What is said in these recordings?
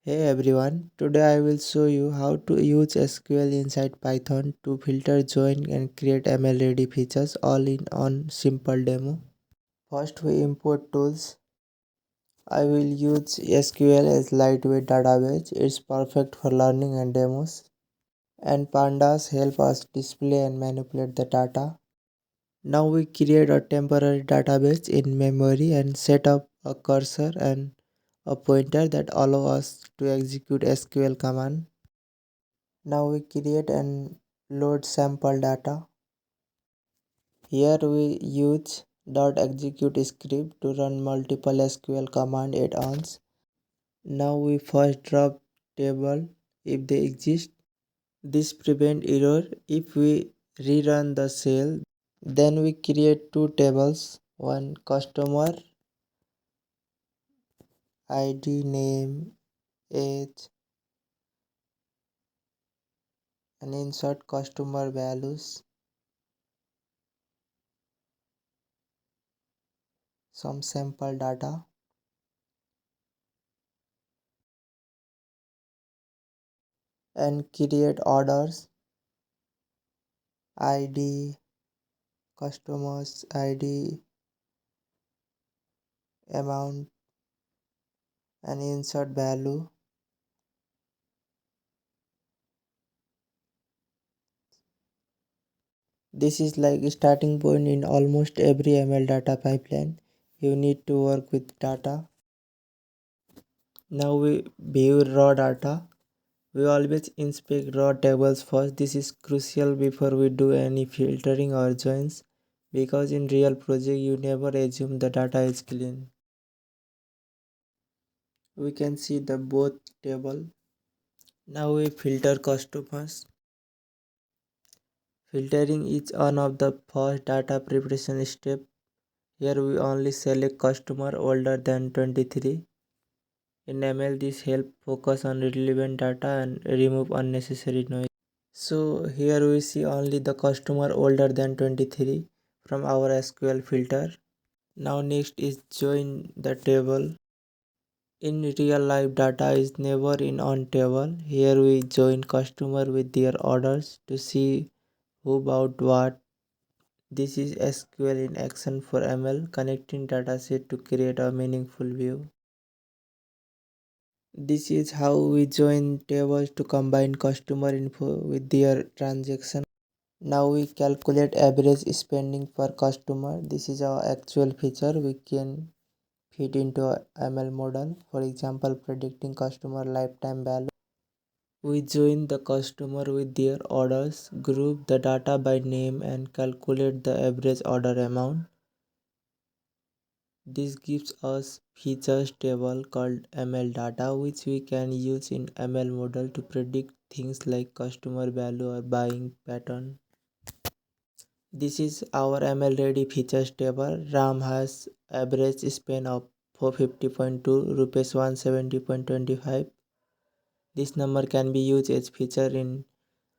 Hey everyone, today I will show you how to use SQL inside Python to filter, join and create ML ready features all in on simple demo. First we import tools. I will use SQL as lightweight database. It's perfect for learning and demos. And pandas help us display and manipulate the data. Now we create a temporary database in memory and set up a cursor and a pointer that allow us to execute SQL command. Now we create and load sample data. Here we use .execute script to run multiple SQL command at once. Now we first drop table if they exist. This prevent error if we rerun the cell. Then we create two tables, one customer ID, name, age, and insert customer values, some sample data, and create orders ID, customers ID, amount, and insert value. This is like a starting point in almost every ML data pipeline. You need to work with data. Now we view raw data. We always inspect raw tables first. This is crucial before we do any filtering or joins, because in real project you never assume the data is clean. We can see the both table. Now we filter customers. Filtering is one of the first data preparation step. Here we only select customer older than 23. In ML this help focus on relevant data and remove unnecessary noise. So here we see only the customer older than 23 from our SQL filter. Now next is join the table. In real life data is never in on table. Here we join customer with their orders to see who bought what. This is SQL in action for ML, connecting dataset to create a meaningful view. This is how we join tables to combine customer info with their transaction. Now we calculate average spending per customer. This is our actual feature we can fit into a ML model. For example, predicting customer lifetime value. We join the customer with their orders, group the data by name and calculate the average order amount. This gives us features table called ML data, which we can use in ML model to predict things like customer value or buying pattern. This is our ML ready features table. RAM has average spend of 450.2, rupees 170.25. This number can be used as feature in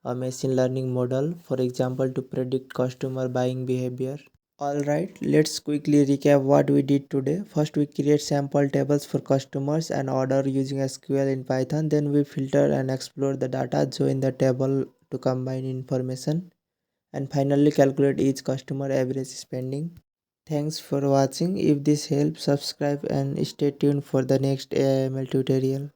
a machine learning model, for example, to predict customer buying behavior. Alright, let's quickly recap what we did today. First, we create sample tables for customers and order using SQL in Python. Then we filter and explore the data, join the table to combine information, and finally calculate each customer average spending. Thanks for watching. If this helps, subscribe and stay tuned for the next AIML tutorial.